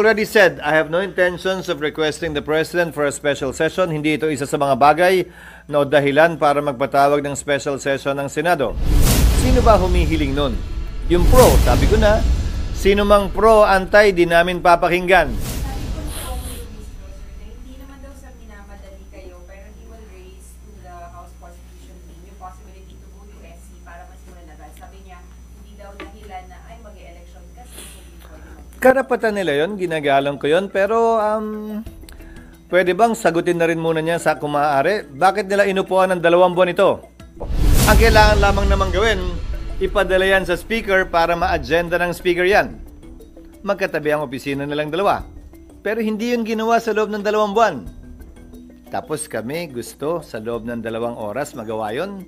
already said, I have no intentions of requesting the President for a special session. Hindi ito isa sa mga bagay na dahilan para magpatawag ng special session ng Senado. Sino ba humihiling nun? Yung pro, sabi ko na, sino mang pro, anti, di namin papakinggan. Hindi naman daw sa minamadali kayo, pero he will raise to the House Constitution Team yung possibility to go to SC para masimulan agad. Sabi niya, hindi daw dahilan na ay mag-election kasi hindi pwede. Karapatan nila yon, ginagalang ko yon, pero pwede bang sagutin na rin muna niya sa kumaari? Bakit nila inupuan ng 2 buwan ito? Ang kailangan lamang naman gawin, ipadala yan sa speaker para ma-agenda ng speaker yan. Magkatabi ang opisina nilang 2. Pero hindi yun ginawa sa loob ng 2 buwan. Tapos kami gusto sa loob ng 2 oras magawa yun.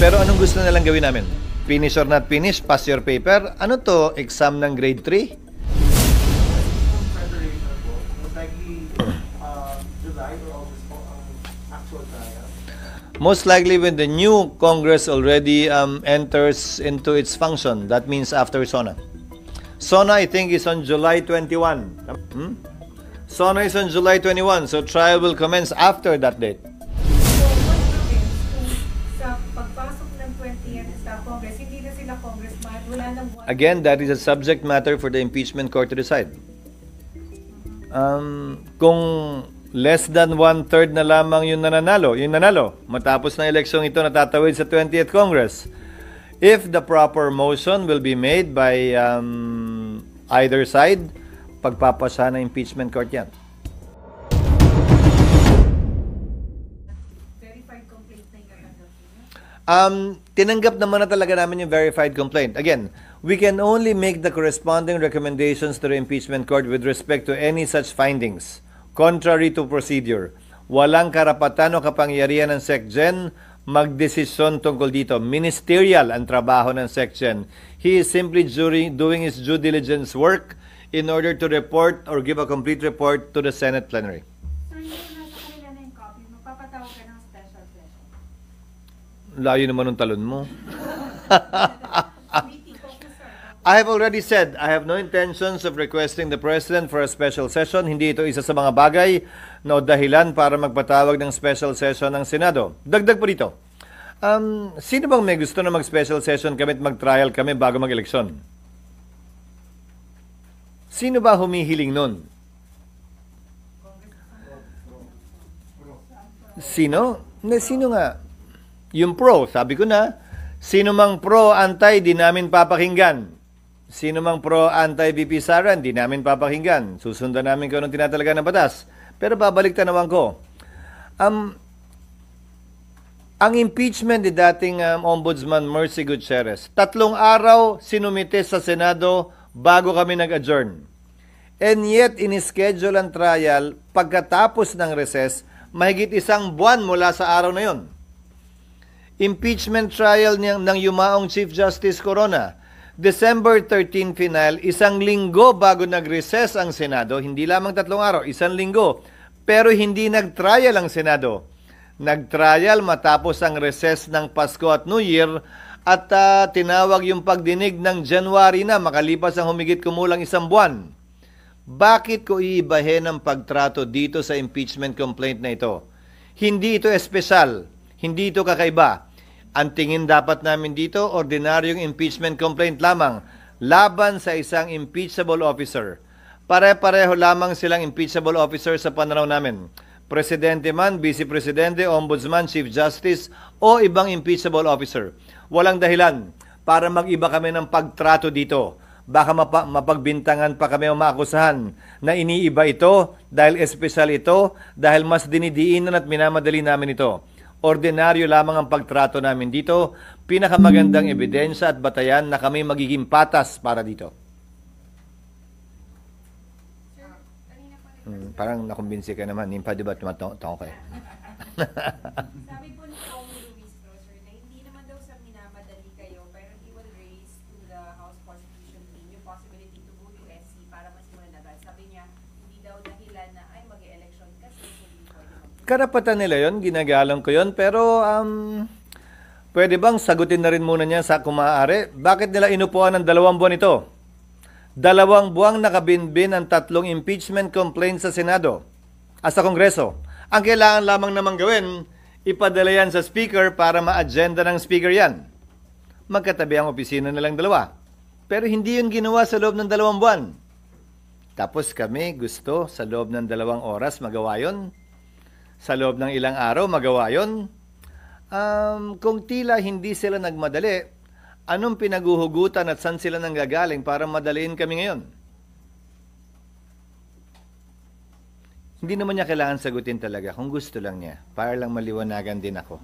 Pero anong gusto nilang gawin namin? Finish or not finish? Pass your paper? Ano to? Exam ng grade 3? Most likely when the new Congress already enters into its function. That means after SONA. SONA, I think, is on July 21. SONA is on July 21, so trial will commence after that date. So, what happens kung sa pagpasok ng 20th sa Congress, hindi na sila congressman, wala nang one? Again, that is a subject matter for the impeachment court to decide. Kung less than 1/3 na lamang yung nanalo, matapos na eleksyong ito natatawid sa 20th Congress. If the proper motion will be made by either side, pagpapasa ng impeachment court yan. Verified complaint na yung Tinanggap naman na talaga namin yung verified complaint. Again, we can only make the corresponding recommendations to the impeachment court with respect to any such findings. Contrary to procedure, walang karapatan o kapangyarihan ng SecGen magdesisyon tungkol dito. Ministerial ang trabaho ng SecGen. He is simply doing his due diligence work in order to report or give a complete report to the Senate plenary. Sir, yung nasa kanila na yung copy, magpapatawag ka ng special session. Layo naman ng talon mo. I have already said, I have no intentions of requesting the President for a special session. Hindi ito isa sa mga bagay na dahilan para magpatawag ng special session ng Senado. Dagdag po dito. Sino bang may gusto na mag-special session kami at mag-trial kami bago mag-eleksyon? Sino ba humihiling nun? Sino? Sino nga? Yung pro, sabi ko na, sino mang pro, anti, di namin papakinggan. Sino mang pro, anti-VP Sara, di namin papakinggan. Susundan namin kung anong tinatalaga ng batas. Pero babalik tanawan ko. Ang impeachment ni dating Ombudsman Mercy Gutierrez, 3 araw sinumite sa Senado bago kami nag-adjourn. And yet, in-schedule ang trial pagkatapos ng recess, mahigit 1 buwan mula sa araw na yon. Impeachment trial ng yumaong Chief Justice Corona, December 13 final, 1 linggo bago nag-recess ang Senado, hindi lamang 3 araw, 1 linggo. Pero hindi nag-trial ang Senado. Nag-trial matapos ang recess ng Pasko at New Year at tinawag yung pagdinig ng January na, makalipas ang humigit kumulang 1 buwan. Bakit ko iibahin ang pagtrato dito sa impeachment complaint na ito? Hindi ito espesyal, hindi ito kakaiba. Ang tingin dapat namin dito, ordinaryong impeachment complaint lamang laban sa isang impeachable officer. Pare-pareho lamang silang impeachable officer sa pananaw namin. Presidente man, Vice Presidente, Ombudsman, Chief Justice o ibang impeachable officer. Walang dahilan para mag-iba kami ng pagtrato dito. Baka mapagbintangan pa kami o maakusahan na iniiba ito dahil espesyal ito, dahil mas dinidiinan at minamadali namin ito. Ordinaryo lamang ang pagtrato namin dito, pinakamagandang ebidensya at batayan na kami magiging patas para dito. Parang nakumbinsi ka naman, hindi pa diba tumatango kayo? Sabi po ni Congressman Luis Prosper na hindi naman daw sa minamadali kayo, pero he will raise to the House Constitution Team yung possibility to go to SC para masimulan agad. Sabi niya, hindi daw dahilan na ay mag-election kasi hindi pwede. Karapatan nila yon, ginagalang ko yon, pero pwede bang sagutin na rin muna niya sa kumaari? Bakit nila inupuan ng 2 buwan ito? 2 buwang nakabinbin ang 3 impeachment complaints sa Senado sa Kongreso. Ang kailangan lamang naman gawin, ipadala yan sa Speaker para ma-agenda ng Speaker yan. Magkatabi ang opisina nilang dalawa. Pero hindi yun ginawa sa loob ng 2 buwan. Tapos kami gusto sa loob ng 2 oras magawa yun. Sa loob ng ilang araw magawa yun. Kung tila hindi sila nagmadali, anong pinaguhugutan at saan sila nanggagaling para madaliin kami ngayon? Hindi naman niya kailangan sagutin talaga kung gusto lang niya. Para lang maliwanagan din ako.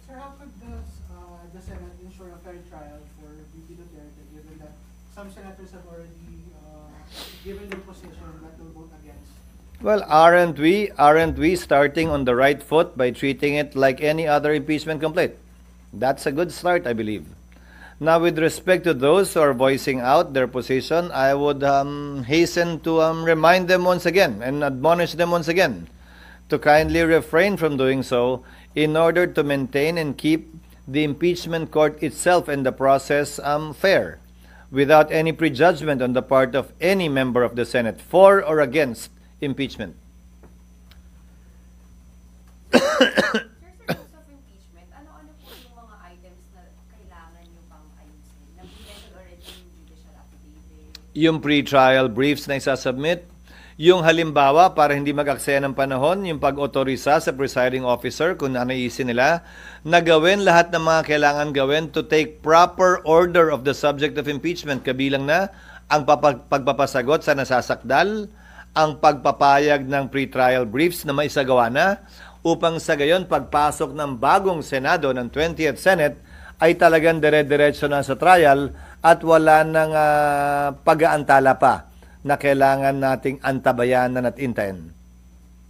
Sir, how could the Senate ensure a fair trial for VP Duterte given that some senators have already given their position that will vote against? Well, aren't we starting on the right foot by treating it like any other impeachment complaint? That's a good start, I believe. Now, with respect to those who are voicing out their position, I would hasten to remind them once again and admonish them once again to kindly refrain from doing so in order to maintain and keep the impeachment court itself and the process fair, without any prejudgment on the part of any member of the Senate for or against impeachment. Sir, sa rules of impeachment, ano-ano po yung mga items na kailangan nyo pang ayusin? Nag-mention already yung judicial affidavit. Yung pre-trial briefs na isasubmit, yung halimbawa para hindi mag-aksaya ng panahon, yung pag-otorisa sa presiding officer kung naisin nila, na gawin lahat ng mga kailangan gawin to take proper order of the subject of impeachment, kabilang na ang pagpapasagot sa nasasakdal, ang pagpapayag ng pre-trial briefs na maisagawa na, upang sa gayon pagpasok ng bagong Senado ng 20th Senate ay talagang dire-diretso na sa trial at wala nang pag-aantala pa na kailangan nating antabayanan at intayin.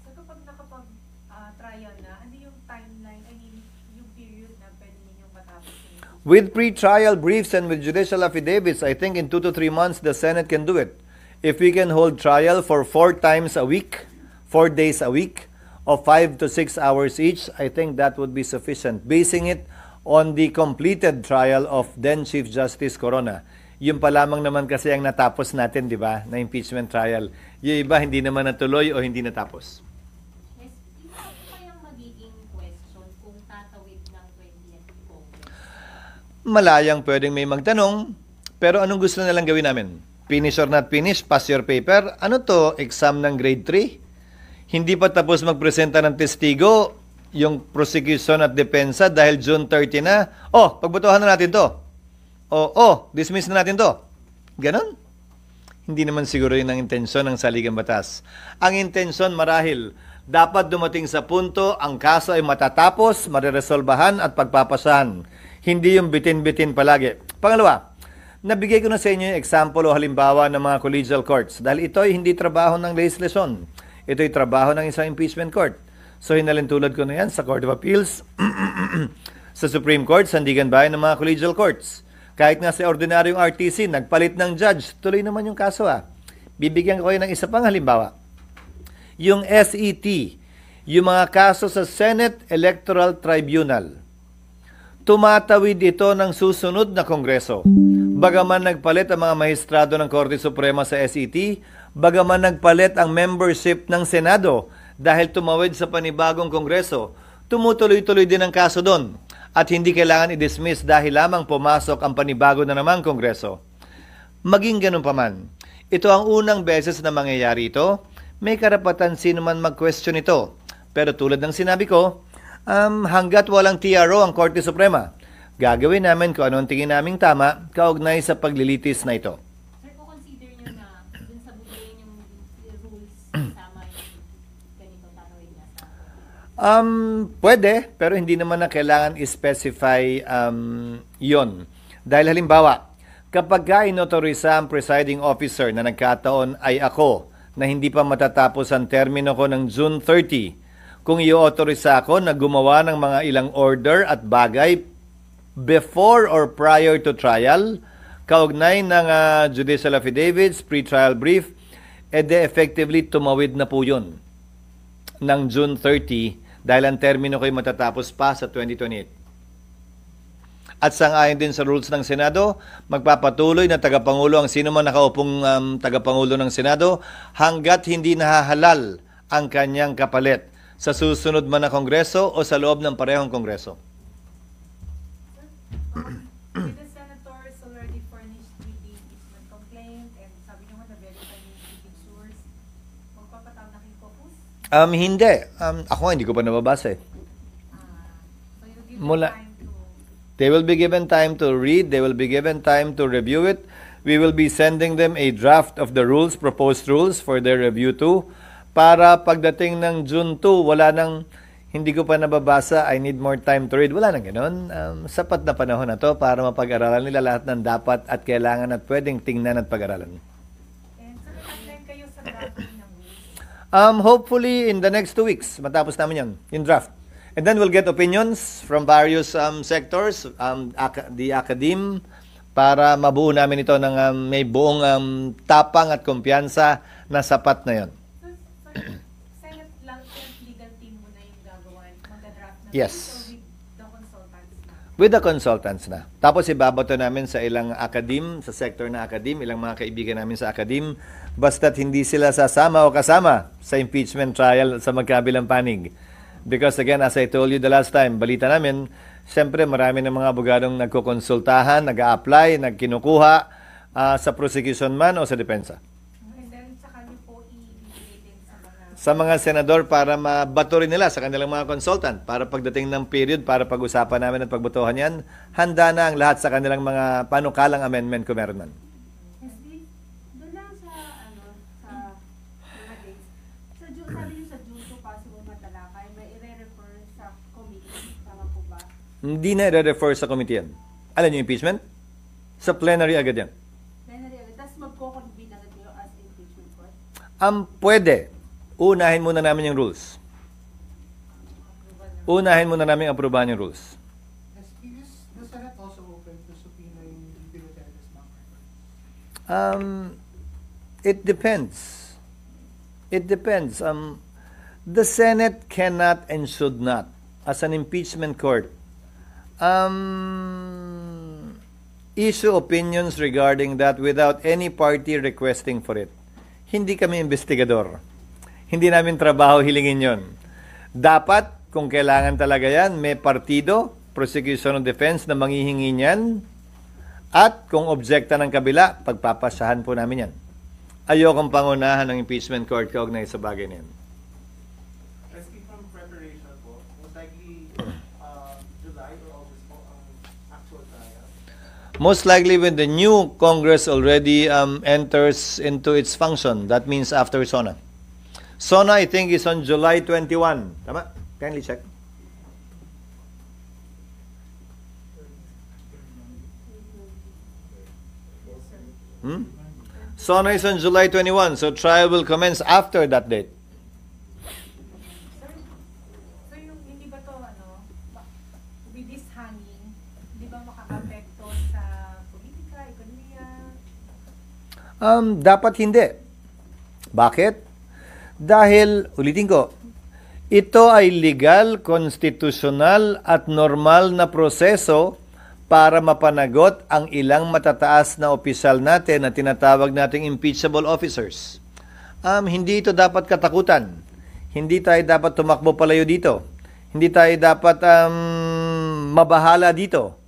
So kapag nakapag-trial na, ano yung timeline, I mean, yung period na pwede ninyong matapos yung With pre-trial briefs and with judicial affidavits, I think in 2 to 3 months the Senate can do it. If we can hold trial for 4 times a week, 4 days a week, of 5 to 6 hours each, I think that would be sufficient. Basing it on the completed trial of then Chief Justice Corona. Yung pa lamang naman kasi ang natapos natin, di ba, na impeachment trial. Yung iba hindi naman natuloy o hindi natapos. Yes, yung ano kayang magiging question kung tatawid ng 20th Congress? Malayang pwedeng may magtanong, pero anong gusto nilang gawin namin? Finish or not finish? Pass your paper? Ano to? Exam ng grade 3? Hindi pa tapos magpresenta ng testigo yung prosecution at depensa dahil June 30 na. Oh, pagbotohan na natin to. Dismiss na natin to. Ganon? Hindi naman siguro yun ang intensyon ng saligang batas. Ang intensyon marahil, dapat dumating sa punto, ang kaso ay matatapos, mareresolbahan at pagpapasahan. Hindi yung bitin-bitin palagi. Pangalawa, nabigay ko na sa inyo yung example o halimbawa ng mga collegial courts dahil ito ay hindi trabaho ng legislasyon. Ito ay trabaho ng isang impeachment court. So hinalintulad ko na yan sa Court of Appeals, sa Supreme Court, sandigan bayan ng mga collegial courts. Kahit nga sa ordinaryong RTC, nagpalit ng judge, tuloy naman yung kaso Bibigyan ko kayo ng isa pang halimbawa. Yung SET, yung mga kaso sa Senate Electoral Tribunal. Tumatawid ito ng susunod na Kongreso. Bagaman nagpalit ang mga maestrado ng Korte Suprema sa SET, bagaman nagpalit ang membership ng Senado dahil tumawid sa panibagong Kongreso, tumutuloy-tuloy din ang kaso doon at hindi kailangan i-dismiss dahil lamang pumasok ang panibago na namang Kongreso. Maging ganun pa man, ito ang unang beses na mangyayari ito, may karapatan sino man mag-question ito. Pero tulad ng sinabi ko, hanggat walang TRO ang Korte Suprema, gagawin namin kung ano ang tingin naming tama kaugnay sa paglilitis na ito. Sir, kung consider nyo na dun sa bubuin yung rules kasama yung ganito tatawid na sa Pwede, pero hindi naman na kailangan i-specify yon. Dahil halimbawa, kapag ka-inotorisa ang presiding officer na nagkataon ay ako na hindi pa matatapos ang termino ko ng June 30, kung i-autorisa ako na gumawa ng mga ilang order at bagay before or prior to trial, kaugnay ng judicial affidavits, pre-trial brief, edi effectively tumawid na po yun ng June 30 dahil ang termino ko'y matatapos pa sa 2028. at sang-ayon din sa rules ng Senado, magpapatuloy na tagapangulo ang sino man nakaupong tagapangulo ng Senado hanggat hindi nahahalal ang kanyang kapalit sa susunod man na Kongreso o sa loob ng parehong Kongreso. With the senators already furnished with the impeachment complaint and sabi niyo nga na-verify yung leading source, magpapatawag na kayo focus? Hindi. Ako nga, hindi ko pa nababasa eh. So you give Mula- them time to... They will be given time to read. They will be given time to review it. We will be sending them a draft of the rules, proposed rules for their review too. Para pagdating ng June 2, wala nang, hindi ko pa nababasa, I need more time to read. Wala nang ganun. Sapat na panahon na to para mapag-aralan nila lahat ng dapat at kailangan at pwedeng tingnan at pag-aralan. And so nag-timeline kayo sa drafting ng rules? Hopefully in the next 2 weeks, matapos namin yan, in draft. And then we'll get opinions from various sectors, the academe, para mabuo namin ito ng may buong tapang at kumpiyansa na sapat na yon. So Senate lang, Senate legal team mo na yung gagawa, magda-draft ng Yes. rules or with the consultants na? With the consultants na. Tapos ibabato namin sa ilang academe, sa sector na academe, ilang mga kaibigan namin sa academe, basta't hindi sila sasama o kasama sa impeachment trial sa magkabilang panig. Because again, as I told you the last time, balita namin, siyempre marami ng mga abogadong nagkukonsultahan, nag-a-apply, nagkinukuha sa prosecution man o sa depensa. And then saka niyo po i-ibigay din sa mga... Sa mga senador para mabato rin nila sa kanilang mga consultant para pagdating ng period para pag-usapan namin at pagbotohan yan, handa na ang lahat sa kanilang mga panukalang amendment kung meron man. SD, doon lang sa, sa mga dates. Sa June, sabi niyo sa June 2 possible matalakay, may i-refer sa committee, tama po ba? Hindi na i-refer sa committee yan. Alam niyo impeachment? Sa plenary agad yan. Plenary agad, tapos magko-convene agad kayo as impeachment court? Pwede. Unahin muna namin yung rules. Unahin muna namin aprubahan yung rules. Is the Senate also open to subpoena yung VP Duterte's bank records? It depends. It depends. The Senate cannot and should not, as an impeachment court, issue opinions regarding that without any party requesting for it. Hindi kami investigador. Hindi namin trabaho hilingin yon. Dapat, kung kailangan talaga yan, may partido, prosecution of defense na manghihingi niyan, at kung objekta ng kabila, pagpapasahan po namin yan. Ayokong pangunahan ng impeachment court kaugnay sa bagay na yan. Asking from preparation po, most likely July or August po ang actual trial. Most likely when the new Congress already enters into its function, that means after SONA. SONA, I think, is on July 21. Tama? Kindly check. SONA is on July 21, so trial will commence after that date. So yung hindi ba to with this hanging, hindi ba makaka-apekto sa politika, ekonomiya? Dapat hindi. Bakit? Dahil, ulitin ko, ito ay legal, konstitusyonal at normal na proseso para mapanagot ang ilang matataas na opisyal natin na tinatawag nating impeachable officers. Hindi ito dapat katakutan. Hindi tayo dapat tumakbo palayo dito. Hindi tayo dapat mabahala dito.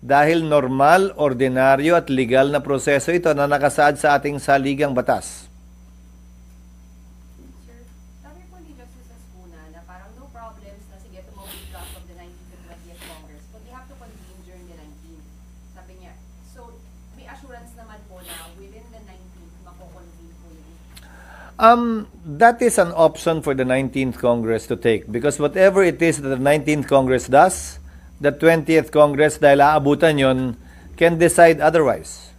Dahil normal, ordinaryo at legal na proseso ito na nakasaad sa ating saligang batas. Sir, sabi po ni Justice Ascuna na parang no problems na sige tumawag draft of the 19th and 20th Congress, but they have to convene during the 19th. Sabi niya. So, may assurance naman po na within the 19th mako-convene po yun. That is an option for the 19th Congress to take because whatever it is that the 19th Congress does, the 20th Congress, dahil aabutan yon, can decide otherwise.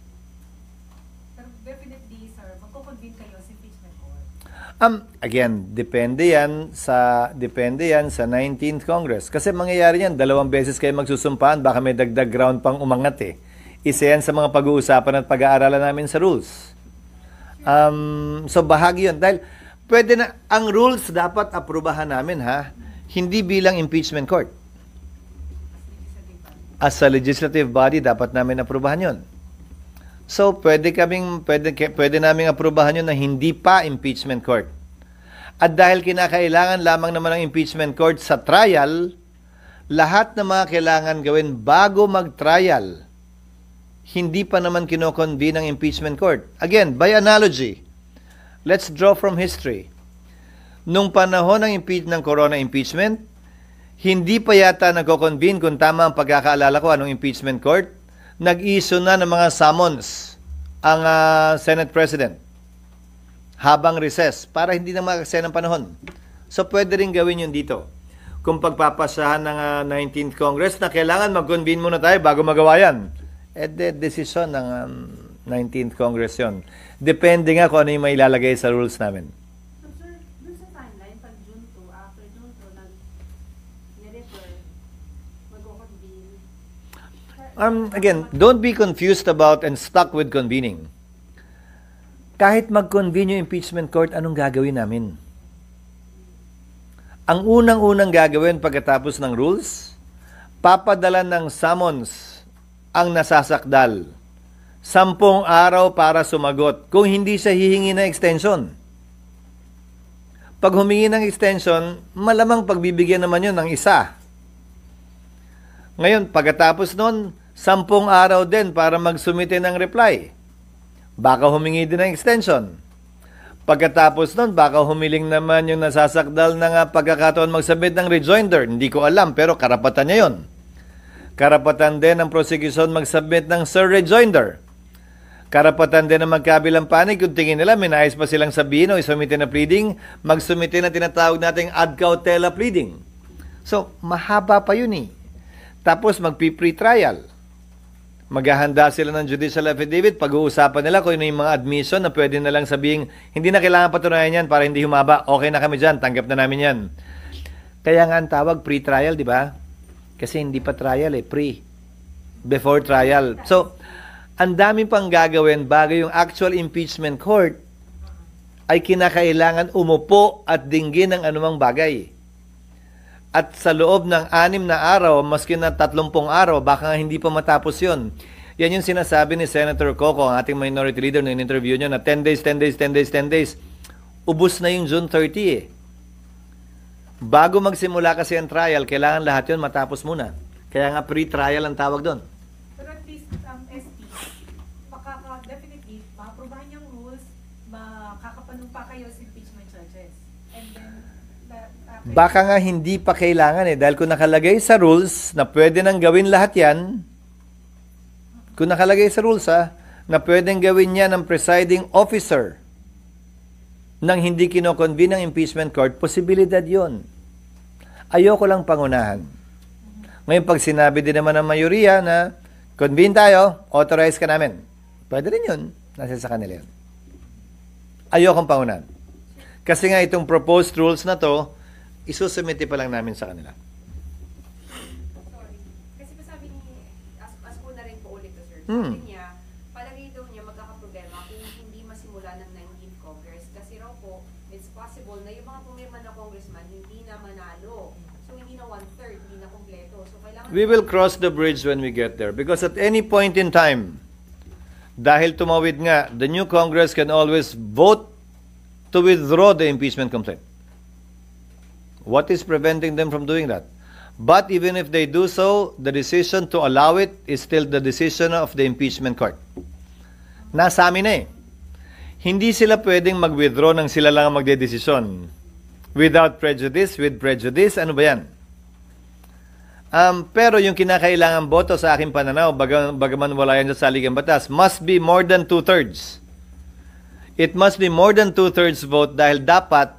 Pero definitely, sir, magko-convene kayo sa impeachment court. Again, depende yan sa 19th Congress. Kasi mangyayari yan, 2 beses kayo magsusumpaan, baka may dagdag ground pang umangat eh. Isa yan sa mga pag-uusapan at pag-aaralan namin sa rules. So bahagi yun. Dahil pwede na, ang rules dapat aprubahan namin ha, hindi bilang impeachment court. As a legislative body, dapat namin aprubahan yon. So, pwede naming aprubahan yun na hindi pa impeachment court. At dahil kinakailangan lamang naman ng impeachment court sa trial, lahat ng mga kailangan gawin bago mag-trial, hindi pa naman kinoconvene ng impeachment court. Again, by analogy, let's draw from history. Nung panahon ng corona impeachment, hindi pa yata nagko-convene, kung tama ang pagkakaalala ko, anong impeachment court, nag-issue na ng mga summons ang Senate President habang recess para hindi na makaksaya ng panahon. So, pwede rin gawin yun dito. Kung pagpapasahan ng 19th Congress na kailangan mag-convene muna tayo bago magawa yan, desisyon ng 19th Congress yun. Depende nga kung ano yung may ilalagay sa rules namin. So sir, dun sa timeline, pag June 2, after June 2, nag-refer, mag-convene. Again, don't be confused about and stuck with convening. Kahit mag-convene yung impeachment court, anong gagawin namin? Ang unang-unang gagawin pagkatapos ng rules, papadala ng summons ang nasasakdal. 10 araw para sumagot kung hindi siya hihingi ng extension. Pag humingi ng extension, malamang pagbibigyan naman yun ng isa. Ngayon, pagkatapos nun, 10 araw din para magsumite ng reply. Baka humingi din ng extension. Pagkatapos nun, baka humiling naman yung nasasakdal ng pagkakataon magsabit ng rejoinder. Hindi ko alam, pero karapatan niya yun. Karapatan din ng prosecution magsubmit ng rejoinder. Karapatan din ng magkabilang panig kung tingin nila minayos pa silang sabihin o isumite na pleading, magsumite na tinatawag nating ad cautela pleading. So, mahaba pa yun eh. Tapos magpi-pre-trial. Maghahanda sila ng judicial affidavit, pag-uusapan nila kung ano yung mga admission na pwede na lang sabihin, hindi na kailangan patunayan yan para hindi humaba. Okay na kami dyan, tanggap na namin yan. Kaya nga ang tawag pre-trial, di ba? Kasi hindi pa trial eh, before trial. So, ang dami pang gagawin bago yung actual impeachment court ay kinakailangan umupo at dinggin ng anumang bagay. At sa loob ng 6 na araw, maski na 30 araw, baka hindi pa matapos yun. Yan yung sinasabi ni Senator Coco, ang ating minority leader, na in-interview niya na 10 days. Ubus na yung June 30 eh. Bago magsimula kasi ang trial, kailangan lahat yun matapos muna. Kaya nga pre-trial ang tawag doon. Pero at least, SP, definitely, maaprubahan yung rules, makakapanumpa kayo sa impeachment charges. And then, Baka nga hindi pa kailangan eh. Dahil kung nakalagay sa rules na pwede nang gawin lahat yan, kung nakalagay sa rules na pwedeng gawin yan ng presiding officer nang hindi kinoconvene ng impeachment court, posibilidad yon. Ayoko lang pangunahan. Ngayon, pag sinabi din naman ng mayoriya na convene tayo, authorize ka namin. Pwede rin yun. Nasa sa kanila yun. Ayokong pangunahan. Kasi nga itong proposed rules na to, isusumite pa lang namin sa kanila. Sorry. Kasi pa sabi ni, as ko na rin po ulit to sir, sabi niya, palagay daw niya magkakaproblema kung hindi masimula ng 19th Congress. Kasi raw po, it's possible na yung mga pumirma na congressman hindi na manalo. So hindi na 1/3, hindi na kompleto. So kailangan... We will cross the bridge when we get there. Because at any point in time, dahil tumawid nga, the new Congress can always vote to withdraw the impeachment complaint. What is preventing them from doing that? But even if they do so, the decision to allow it is still the decision of the impeachment court. Nasa amin na eh. Hindi sila pwedeng mag-withdraw nang sila lang ang magdedesisyon. Without prejudice, with prejudice, ano ba yan? Pero yung kinakailangan boto sa aking pananaw, bagaman wala yan sa saligang batas, must be more than 2/3. It must be more than 2/3 vote dahil dapat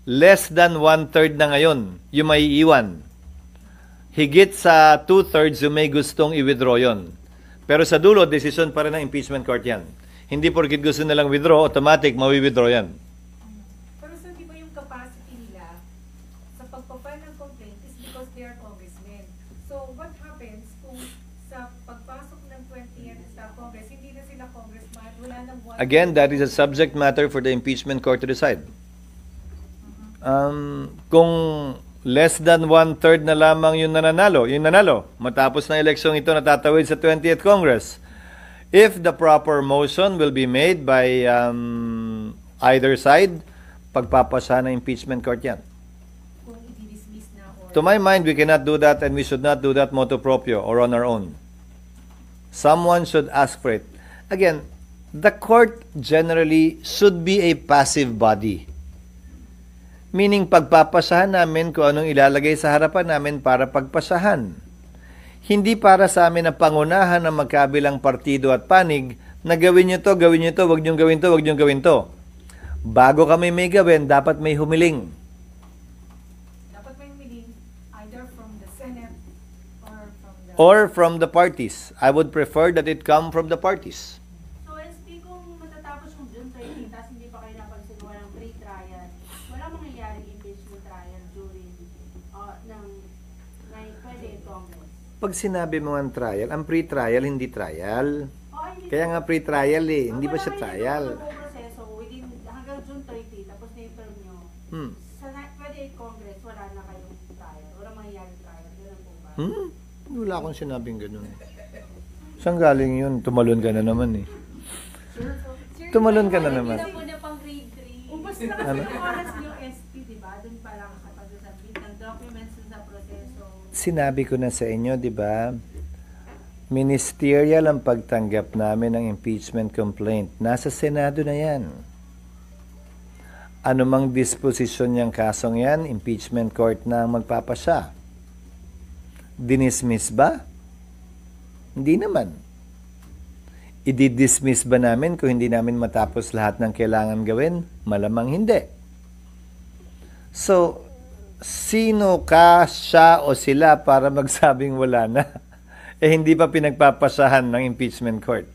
less than 1/3 na ngayon yung may iwan. Higit sa 2/3 yung may gustong i-withdraw yon. Pero sa dulo, decision pa rin ng impeachment court yan. Hindi porkit gusto nilang withdraw, automatic mawi-withdraw yan. pero sir, di ba yung capacity nila sa pagpapile ng complaint is because they are congressmen. So, what happens kung sa pagpasok ng 20th Congress, hindi na sila congressman, wala nang one... Again, that is a subject matter for the impeachment court to decide. Kung less than one-third na lamang yung nanalo, matapos ng eleksyong ito natatawid sa 20th Congress. If the proper motion will be made by either side, pagpapasa ng impeachment court yan. Kung i-dismiss na or... To my mind, we cannot do that and we should not do that motu proprio or on our own. Someone should ask for it. Again, the court generally should be a passive body. Meaning, pagpapasahan namin kung anong ilalagay sa harapan namin para pagpasahan. Hindi para sa amin na pangunahan ng magkabilang partido at panig na gawin nyo to, wag nyo gawin to, wag nyo gawin to. Bago kami may gawin, dapat may humiling. Dapat may humiling either from the Senate Or from the parties. I would prefer that it come from the parties. So, SP, kung matatapos yung June 13, tapos hindi pa kayo napagsigawa ng pre-trial, wala mangyayaring impeachment trial during pwede Congress. Pag sinabi mo ang trial, ang pre-trial, hindi trial. Kaya nga pre-trial eh, hindi ba siya trial? Wala kayo proseso within hanggang June 30, tapos na yung term nyo. Pwede Congress, wala na kayong trial. Wala mangyayaring trial. Ganun po ba? Wala akong sinabing ganun. Saan galing yun? Tumalon ka na naman eh. Tumalon ka na naman. Hindi na po na pang grade 3. Ubus na kasi yung oras niyo SP, di ba? Doon pa lang kapag-usapin ng documents dun sa proseso. Sinabi ko na sa inyo, di ba? Ministerial ang pagtanggap namin ng impeachment complaint. Nasa Senado na yan. Ano mang disposisyon niyang kasong yan, impeachment court na ang magpapasya. Dinismiss ba? Hindi naman. I-dismiss ba namin kung hindi namin matapos lahat ng kailangan gawin? Malamang hindi. So, sino ka, siya o sila para magsabing wala na? Eh hindi pa pinagpapasahan ng impeachment court.